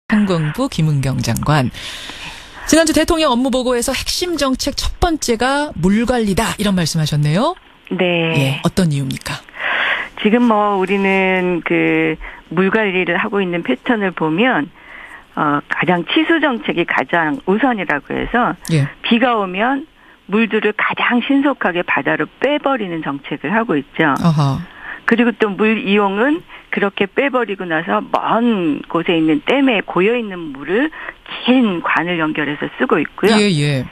환경부 김은경 장관. 지난주 대통령 업무보고에서 핵심 정책 첫 번째가 물관리다 이런 말씀하셨네요. 네. 예, 어떤 이유입니까? 지금 우리는 물관리를 하고 있는 패턴을 보면 가장 치수 정책이 가장 우선이라고 해서 예. 비가 오면 물들을 가장 신속하게 바다로 빼버리는 정책을 하고 있죠. 어허. 그리고 또 물 이용은 그렇게 빼버리고 나서 먼 곳에 있는 댐에 고여있는 물을 긴 관을 연결해서 쓰고 있고요. 예, 예.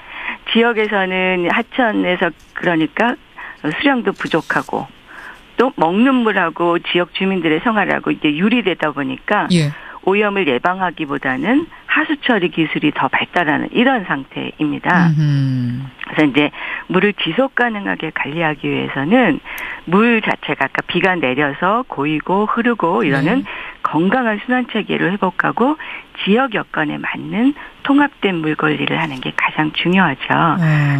지역에서는 하천에서 그러니까 수량도 부족하고 또 먹는 물하고 지역 주민들의 생활하고 이게 유리되다 보니까 예. 오염을 예방하기보다는 하수 처리 기술이 더 발달하는 이런 상태입니다. 그래서 이제 물을 지속 가능하게 관리하기 위해서는 물 자체가 아까 비가 내려서 고이고 흐르고 이러는 건강한 순환 체계를 회복하고 지역 여건에 맞는 통합된 물 관리를 하는 게 가장 중요하죠.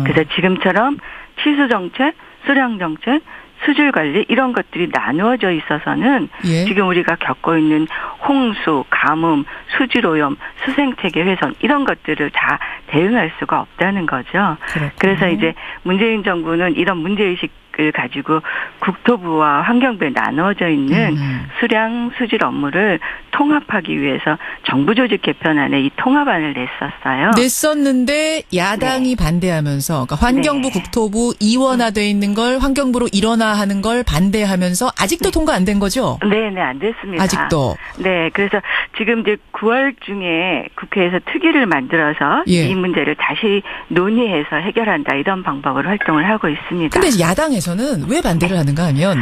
그래서 지금처럼 치수 정책, 수량 정책, 수질 관리 이런 것들이 나누어져 있어서는 예. 지금 우리가 겪고 있는 홍수, 가뭄, 수질 오염, 수생태계 훼손 이런 것들을 다 대응할 수가 없다는 거죠. 그렇군요. 그래서 이제 문재인 정부는 이런 문제의식을 가지고 국토부와 환경부에 나누어져 있는 수량, 수질 업무를 통합하기 위해서 정부 조직 개편안에 이 통합안을 냈었어요. 냈었는데 야당이 반대하면서 그러니까 환경부, 국토부 이원화돼 있는 걸 환경부로 일원화하는 걸 반대하면서 아직도 통과 안 된 거죠? 네, 안 됐습니다. 아직도. 네, 그래서 지금 이제 9월 중에 국회에서 특위를 만들어서 예. 이 문제를 다시 논의해서 해결한다 이런 방법으로 활동을 하고 있습니다. 근데 야당에서는 왜 반대를 하는가 하면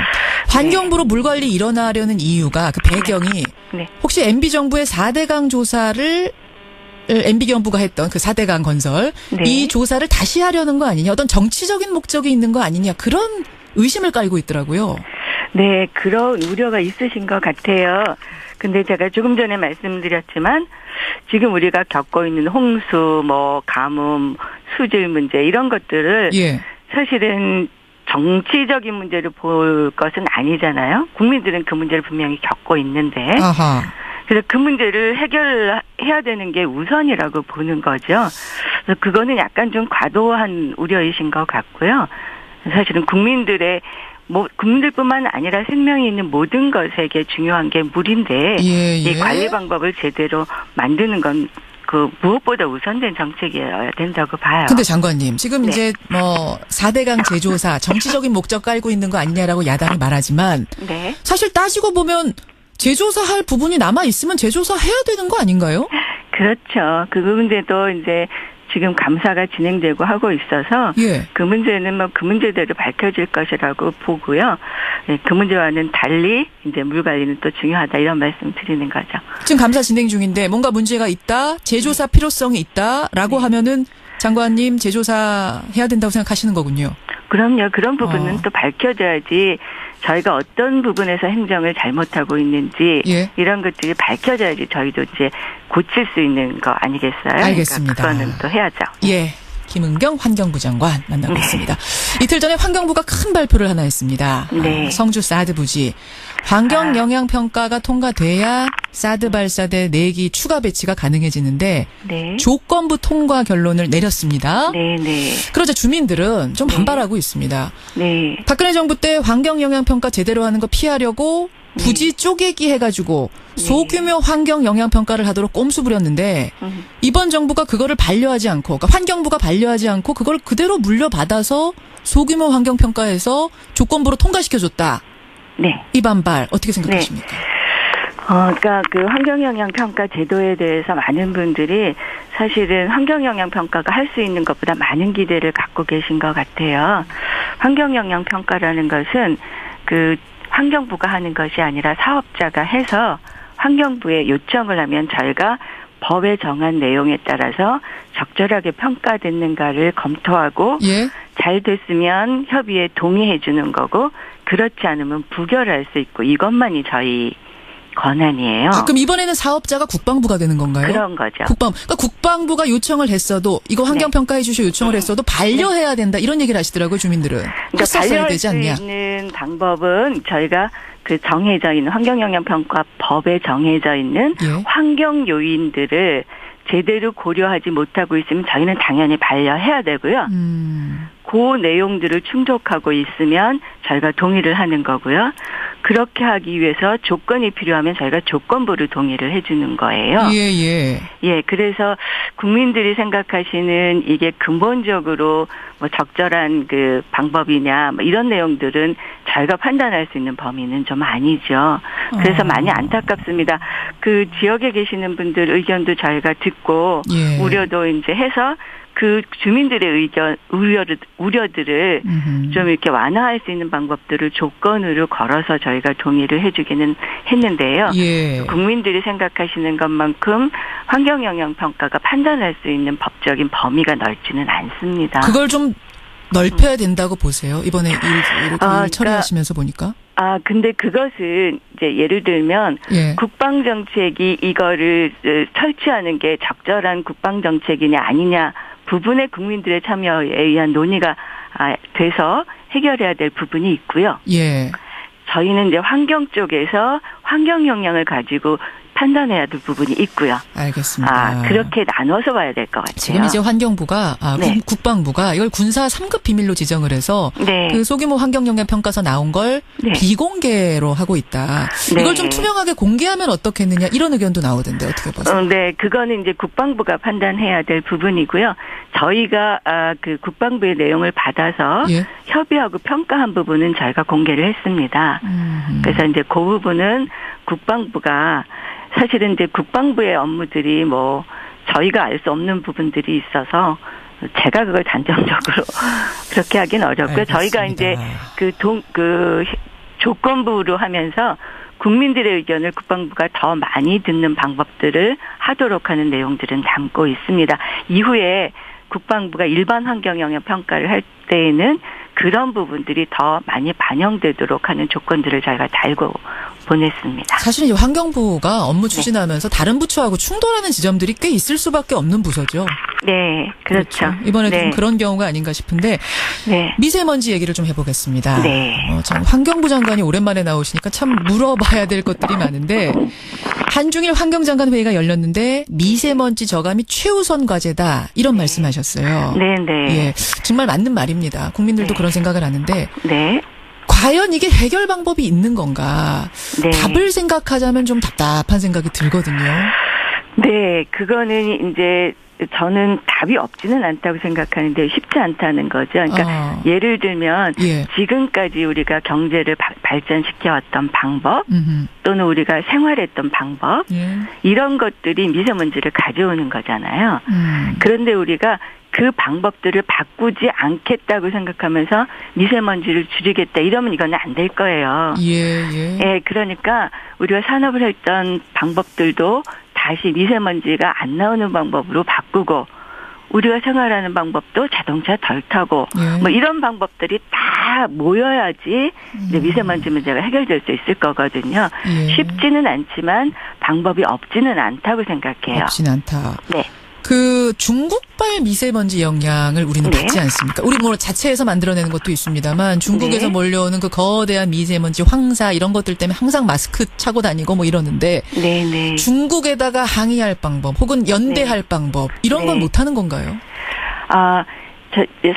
환경부로 물관리 일원화하려는 이유가 그 배경이 네. 혹시 MB정부의 4대강 조사를 MB정부가 했던 그 4대강 건설 네. 이 조사를 다시 하려는 거 아니냐 어떤 정치적인 목적이 있는 거 아니냐 그런 의심을 깔고 있더라고요. 네, 그런 우려가 있으신 것 같아요. 근데 제가 조금 전에 말씀드렸지만 지금 우리가 겪고 있는 홍수, 가뭄, 수질 문제 이런 것들을 예. 사실은 정치적인 문제를 볼 것은 아니잖아요. 국민들은 그 문제를 분명히 겪고 있는데. 아하. 그래서 그 문제를 해결해야 되는 게 우선이라고 보는 거죠. 그래서 그거는 약간 좀 과도한 우려이신 것 같고요. 사실은 국민들뿐만 아니라 생명이 있는 모든 것에게 중요한 게 물인데 예. 이 관리 방법을 제대로 만드는 건 무엇보다 우선된 정책이어야 된다고 봐요. 근데 장관님, 지금 네. 이제 4대강 재조사 정치적인 목적 깔고 있는 거 아니냐라고 야당이 말하지만 네. 사실 따지고 보면 재조사할 부분이 남아 있으면 재조사해야 되는 거 아닌가요? 그렇죠. 그 문제도 이제 지금 감사가 진행되고 하고 있어서 예. 그 문제는 그 문제대로 밝혀질 것이라고 보고요. 네, 그 문제와는 달리 이제 물 관리는 또 중요하다 이런 말씀 드리는 거죠. 지금 감사 진행 중인데 뭔가 문제가 있다, 재조사 필요성이 있다라고 하면은 장관님 재조사 해야 된다고 생각하시는 거군요. 그럼요. 그런 부분은 또 밝혀져야지 저희가 어떤 부분에서 행정을 잘못하고 있는지 예. 이런 것들이 밝혀져야지 저희도 이제 고칠 수 있는 거 아니겠어요? 알겠습니다. 그러니까 그거는 또 해야죠. 예. 김은경 환경부 장관 만나고 있습니다. 이틀 전에 환경부가 큰 발표를 하나 했습니다. 네. 성주 사드 부지 환경 영향 평가가 통과돼야 사드 발사대 4기 추가 배치가 가능해지는데 네. 조건부 통과 결론을 내렸습니다. 네. 그러자 주민들은 좀 반발하고 있습니다. 네. 박근혜 정부 때 환경 영향 평가 제대로 하는 거 피하려고 부지 쪼개기 해가지고 소규모 환경 영향 평가를 하도록 꼼수 부렸는데 이번 정부가 그거를 반려하지 않고 그러니까 환경부가 반려하지 않고 그걸 그대로 물려받아서 소규모 환경 평가에서 조건부로 통과시켜줬다. 네. 이 반발 어떻게 생각하십니까? 그러니까 그 환경영향평가 제도에 대해서 많은 분들이 사실은 환경영향평가가 할 수 있는 것보다 많은 기대를 갖고 계신 것 같아요. 환경영향평가라는 것은 환경부가 하는 것이 아니라 사업자가 해서 환경부에 요청을 하면 저희가 법에 정한 내용에 따라서 적절하게 평가됐는가를 검토하고 예. 잘 됐으면 협의에 동의해 주는 거고 그렇지 않으면 부결할 수 있고 이것만이 저희 권한이에요. 그럼 이번에는 사업자가 국방부가 되는 건가요? 그런 거죠. 그러니까 국방부가 요청을 했어도 이거 환경평가해 주시오 요청을 했어도 반려해야 된다 이런 얘기를 하시더라고요 주민들은. 그러니까 반려할 되지 수 않냐. 있는 방법은 저희가 그 정해져 있는 환경영향평가법에 정해져 있는 예. 환경 요인들을 제대로 고려하지 못하고 있으면 저희는 당연히 반려해야 되고요. 그 내용들을 충족하고 있으면 저희가 동의를 하는 거고요. 그렇게 하기 위해서 조건이 필요하면 저희가 조건부를 동의를 해주는 거예요. 예. 예, 그래서 국민들이 생각하시는 이게 근본적으로 뭐 적절한 그 방법이냐, 뭐 이런 내용들은 저희가 판단할 수 있는 범위는 좀 아니죠. 그래서 많이 안타깝습니다. 그 지역에 계시는 분들 의견도 저희가 듣고 예. 우려도 이제 해서 그 주민들의 우려들을 좀 이렇게 완화할 수 있는 방법들을 조건으로 걸어서 저희가 동의를 해주기는 했는데요. 예. 국민들이 생각하시는 것만큼 환경영향평가가 판단할 수 있는 법적인 범위가 넓지는 않습니다. 그걸 좀 넓혀야 된다고 보세요. 이번에 일 처리하시면서 보니까. 근데 그것은 이제 예를 들면 예. 국방정책이 이거를 설치하는 게 적절한 국방정책이냐 아니냐 부분에 국민들의 참여에 의한 논의가 돼서 해결해야 될 부분이 있고요. 예. 저희는 이제 환경 쪽에서 환경 영향을 가지고 판단해야 될 부분이 있고요. 알겠습니다. 그렇게 나눠서 봐야 될 것 같아요. 지금 이제 환경부가 네. 국방부가 이걸 군사 3급 비밀로 지정을 해서 네. 그 소규모 환경영향평가서 나온 걸 네. 비공개로 하고 있다. 네. 이걸 좀 투명하게 공개하면 어떻겠느냐 이런 의견도 나오던데 어떻게 보세요? 네, 그거는 이제 국방부가 판단해야 될 부분이고요. 저희가 그 국방부의 내용을 받아서 예. 협의하고 평가한 부분은 저희가 공개를 했습니다. 그래서 이제 그 부분은 국방부가 사실은 이제 국방부의 업무들이 뭐 저희가 알 수 없는 부분들이 있어서 제가 그걸 단정적으로 그렇게 하긴 어렵고요. 알겠습니다. 저희가 이제 그 조건부로 하면서 국민들의 의견을 국방부가 더 많이 듣는 방법들을 하도록 하는 내용들은 담고 있습니다. 이후에 국방부가 일반 환경영향 평가를 할 때에는 그런 부분들이 더 많이 반영되도록 하는 조건들을 저희가 달고 보냈습니다. 사실은 이 환경부가 업무 추진하면서 다른 부처하고 충돌하는 지점들이 꽤 있을 수밖에 없는 부서죠. 네, 그렇죠. 이번에도 네. 좀 그런 경우가 아닌가 싶은데 네. 미세먼지 얘기를 좀 해보겠습니다. 네. 참 환경부 장관이 오랜만에 나오시니까 참 물어봐야 될 것들이 많은데 한중일 환경장관 회의가 열렸는데 미세먼지 저감이 최우선 과제다 이런 말씀하셨어요. 네. 예, 정말 맞는 말입니다. 국민들도 네. 그런 생각을 하는데 네. 과연 이게 해결 방법이 있는 건가? 네. 답을 생각하자면 좀 답답한 생각이 들거든요. 네, 그거는 이제 저는 답이 없지는 않다고 생각하는데 쉽지 않다는 거죠. 그러니까 예를 들면 예. 지금까지 우리가 경제를 발전시켜왔던 방법 또는 우리가 생활했던 방법 예. 이런 것들이 미세먼지를 가져오는 거잖아요. 그런데 우리가 그 방법들을 바꾸지 않겠다고 생각하면서 미세먼지를 줄이겠다 이러면 이거는 안 될 거예요. 예, 그러니까 우리가 산업을 했던 방법들도 다시 미세먼지가 안 나오는 방법으로 바꾸고 우리가 생활하는 방법도 자동차 덜 타고 뭐 이런 방법들이 다 모여야지 이제 미세먼지 문제가 해결될 수 있을 거거든요. 쉽지는 않지만 방법이 없지는 않다고 생각해요. 없지는 않다. 네. 그 중국발 미세먼지 영향을 우리는 네. 받지 않습니까? 우리 뭐 자체에서 만들어내는 것도 있습니다만 중국에서 네. 몰려오는 그 거대한 미세먼지 황사 이런 것들 때문에 항상 마스크 차고 다니고 뭐 이러는데 네. 중국에다가 항의할 방법 혹은 연대할 방법 이런 건 네. 못하는 건가요?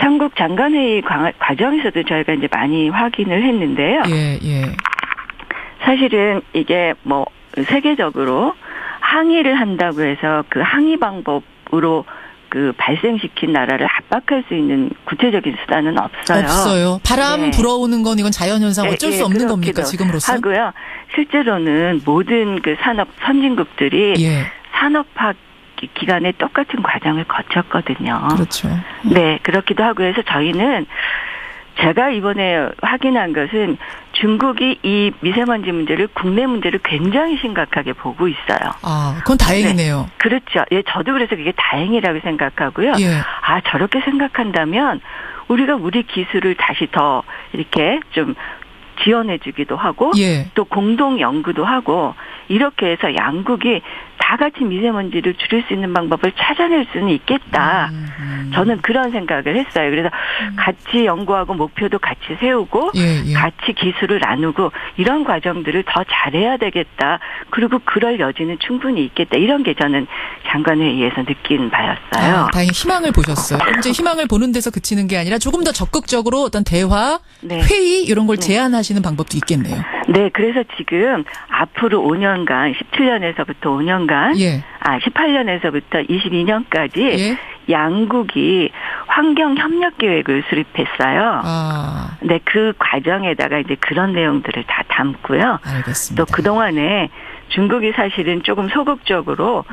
삼국 장관회의 과정에서도 저희가 이제 많이 확인을 했는데요. 예. 사실은 이게 뭐 세계적으로 항의를 한다고 해서 그 항의 방법으로 그 발생시킨 나라를 압박할 수 있는 구체적인 수단은 없어요. 없어요. 바람 네. 불어오는 건 이건 자연현상 어쩔 수 없는 겁니까 지금으로서? 하고요. 실제로는 모든 그 산업 선진국들이 산업화 기간에 똑같은 과정을 거쳤거든요. 그렇죠. 네, 그렇기도 하고 해서 저희는 제가 이번에 확인한 것은 중국이 이 미세먼지 문제를 국내 문제를 굉장히 심각하게 보고 있어요. 그건 다행이네요. 네, 그렇죠. 예, 저도 그래서 그게 다행이라고 생각하고요. 저렇게 생각한다면 우리가 우리 기술을 다시 더 이렇게 좀 지원해주기도 하고 또 공동 연구도 하고 이렇게 해서 양국이 다 같이 미세먼지를 줄일 수 있는 방법을 찾아낼 수는 있겠다. 저는 그런 생각을 했어요. 그래서 같이 연구하고 목표도 같이 세우고 같이 기술을 나누고 이런 과정들을 더 잘해야 되겠다. 그리고 그럴 여지는 충분히 있겠다. 이런 게 저는 장관회의에서 느낀 바였어요. 다행히 희망을 보셨어요. 이제 희망을 보는 데서 그치는 게 아니라 조금 더 적극적으로 어떤 대화, 회의 이런 걸 제안하시는 방법도 있겠네요. 네, 그래서 지금 앞으로 5년간, 17년에서부터 5년간, 18년에서부터 22년까지 양국이 환경협력계획을 수립했어요. 네, 그 과정에다가 이제 그런 내용들을 다 담고요. 알겠습니다. 또 그동안에 중국이 사실은 조금 소극적으로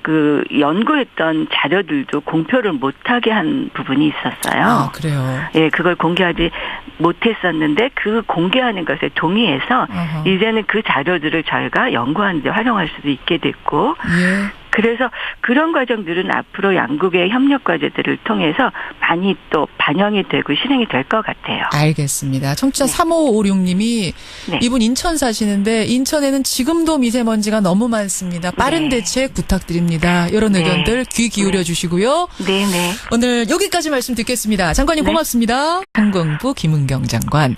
그 연구했던 자료들도 공표를 못하게 한 부분이 있었어요. 그래요? 예, 그걸 공개하지 못했었는데 그 공개하는 것에 동의해서 이제는 그 자료들을 저희가 연구하는 데 활용할 수도 있게 됐고 그래서 그런 과정들은 앞으로 양국의 협력 과제들을 통해서 많이 또 반영이 되고 실행이 될 것 같아요. 알겠습니다. 청취자 3556님이 이분 인천 사시는데 인천에는 지금도 미세먼지가 너무 많습니다. 빠른 대책 부탁드립니다. 이런 의견들 귀 기울여 주시고요. 네네. 오늘 여기까지 말씀 듣겠습니다. 장관님 고맙습니다. 환경부 김은경 장관.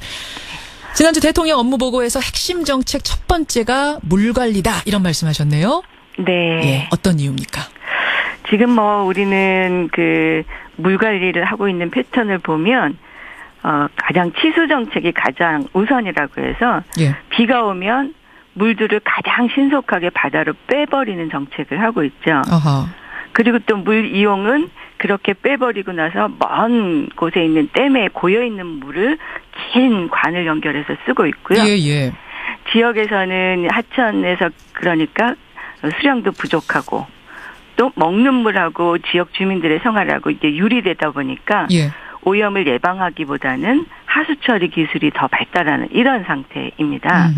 지난주 대통령 업무보고에서 핵심 정책 첫 번째가 물관리다 이런 말씀하셨네요. 네. 어떤 이유입니까? 지금 우리는 그 물 관리를 하고 있는 패턴을 보면 가장 치수 정책이 가장 우선이라고 해서 비가 오면 물들을 가장 신속하게 바다로 빼버리는 정책을 하고 있죠. 그리고 또 물 이용은 그렇게 빼버리고 나서 먼 곳에 있는 댐에 고여 있는 물을 긴 관을 연결해서 쓰고 있고요. 지역에서는 하천에서 그러니까 수량도 부족하고 또 먹는 물하고 지역 주민들의 생활하고 이게 유리되다 보니까 오염을 예방하기보다는 하수 처리 기술이 더 발달하는 이런 상태입니다.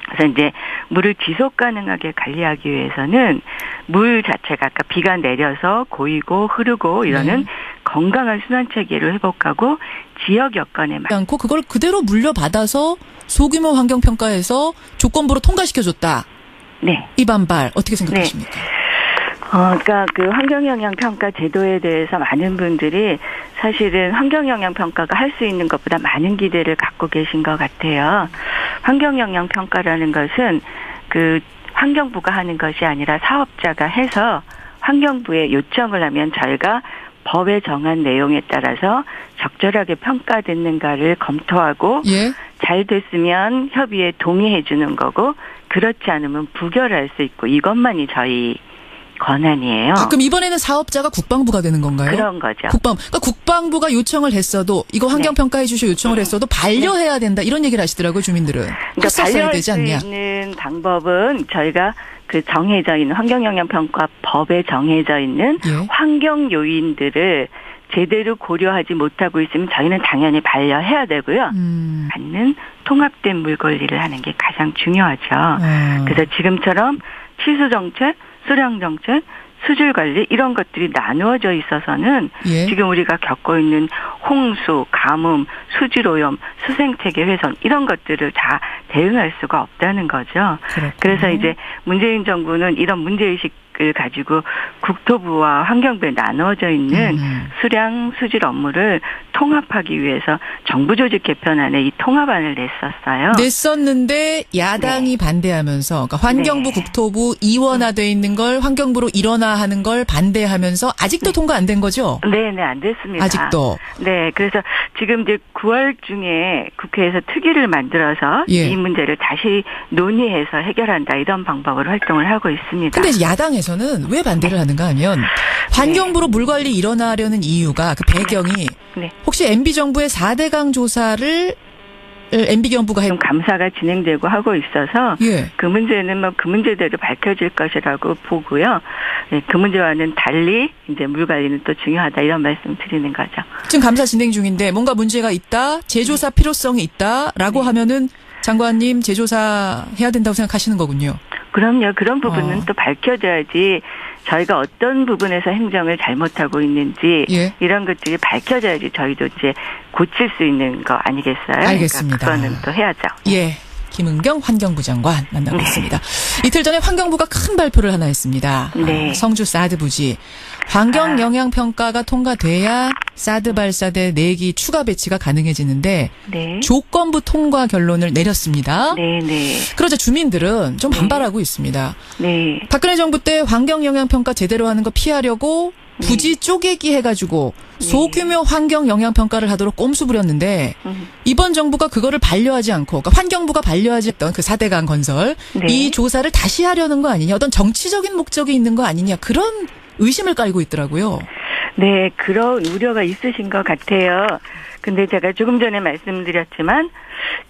그래서 이제 물을 지속 가능하게 관리하기 위해서는 물 자체가 아까 비가 내려서 고이고 흐르고 이러는 건강한 순환 체계를 회복하고 지역 여건에 않고 그걸 그대로 물려받아서 소규모 환경평가에서 조건부로 통과시켜줬다. 이 반발 어떻게 생각하십니까? 그러니까 그 환경영향평가 제도에 대해서 많은 분들이 사실은 환경영향평가가 할 수 있는 것보다 많은 기대를 갖고 계신 것 같아요. 환경영향평가라는 것은 그 환경부가 하는 것이 아니라 사업자가 해서 환경부에 요청을 하면 저희가 법에 정한 내용에 따라서 적절하게 평가됐는가를 검토하고 잘 됐으면 협의에 동의해 주는 거고 그렇지 않으면 부결할 수 있고 이것만이 저희 권한이에요. 그럼 이번에는 사업자가 국방부가 되는 건가요? 그런 거죠. 그러니까 국방부가 요청을 했어도 이거 환경평가해 주시오 요청을 했어도 반려해야 된다 이런 얘기를 하시더라고요 주민들은. 그러니까 반려할 수 있는 방법은 저희가 그 정해져 있는 환경영향평가법에 정해져 있는 환경 요인들을 제대로 고려하지 못하고 있으면 저희는 당연히 반려해야 되고요. 받는 통합된 물 관리를 하는 게 가장 중요하죠. 그래서 지금처럼 치수 정책, 수량 정책, 수질 관리 이런 것들이 나누어져 있어서는 지금 우리가 겪고 있는 홍수, 가뭄, 수질 오염, 수생태계 훼손 이런 것들을 다 대응할 수가 없다는 거죠. 그래서 이제 문재인 정부는 이런 문제의식을 가지고 국토부와 환경부에 나누어져 있는 수량, 수질 업무를 통합하기 위해서 정부조직 개편안에 이 통합안을 냈었는데 야당이 반대하면서 그러니까 환경부, 국토부 이원화되어 있는 걸 환경부로 일원화하는 걸 반대하면서 아직도 통과 안 된 거죠? 네, 안 됐습니다. 아직도. 네, 그래서 지금 이제 9월 중에 국회에서 특위를 만들어서 이 문제를 다시 논의해서 해결한다 이런 방법으로 활동을 하고 있습니다. 근데 야당에서는 왜 반대를 하는가 하면 환경부로 물관리 일원화하려는 이유가 그 배경이 혹시 MB정부의 4대강 조사를 MB정부가 지금 감사가 진행되고 하고 있어서 그 문제는 그 문제대로 밝혀질 것이라고 보고요. 그 문제와는 달리 이제 물 관리는 또 중요하다 이런 말씀 드리는 거죠. 지금 감사 진행 중인데 뭔가 문제가 있다, 재조사 필요성이 있다라고 하면은 장관님 재조사 해야 된다고 생각하시는 거군요. 그럼요. 그런 부분은 또 밝혀져야지 저희가 어떤 부분에서 행정을 잘못하고 있는지 이런 것들이 밝혀져야지 저희도 이제 고칠 수 있는 거 아니겠어요? 알겠습니다. 그러니까 그거는 또 해야죠. 김은경 환경부 장관 만나고 있습니다. 이틀 전에 환경부가 큰 발표를 하나 했습니다. 네. 성주 사드 부지 환경 영향 평가가 통과돼야 사드 발사대 4기 추가 배치가 가능해지는데 네. 조건부 통과 결론을 내렸습니다. 네, 네. 그러자 주민들은 좀 반발하고 있습니다. 네. 박근혜 정부 때 환경 영향 평가 제대로 하는 거 피하려고 부지 쪼개기 해가지고 소규모 환경 영향 평가를 하도록 꼼수 부렸는데 이번 정부가 그거를 반려하지 않고 그러니까 환경부가 반려하지 않던 그 4대강 건설 네. 이 조사를 다시 하려는 거 아니냐 어떤 정치적인 목적이 있는 거 아니냐 그런 의심을 깔고 있더라고요. 네, 그런 우려가 있으신 것 같아요. 근데 제가 조금 전에 말씀드렸지만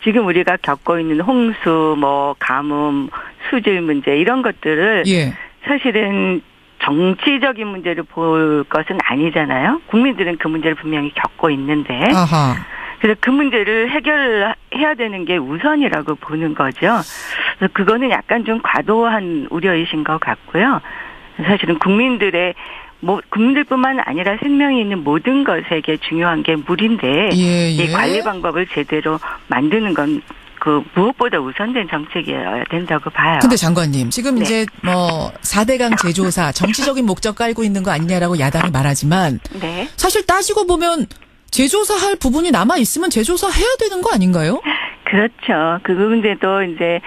지금 우리가 겪고 있는 홍수, 가뭄, 수질 문제 이런 것들을 예. 사실은 정치적인 문제를 볼 것은 아니잖아요. 국민들은 그 문제를 분명히 겪고 있는데. 아하. 그래서 그 문제를 해결해야 되는 게 우선이라고 보는 거죠. 그래서 그거는 약간 좀 과도한 우려이신 것 같고요. 사실은 국민들뿐만 아니라 생명이 있는 모든 것에게 중요한 게 물인데 예. 이 관리 방법을 제대로 만드는 건 무엇보다 우선된 정책이어야 된다고 봐요. 근데 장관님, 지금 네. 이제 4대강 제조사 정치적인 목적 깔고 있는 거 아니냐라고 야당이 말하지만 네. 사실 따지고 보면 제조사 할 부분이 남아 있으면 제조사 해야 되는 거 아닌가요? 그렇죠. 그 문제도 이제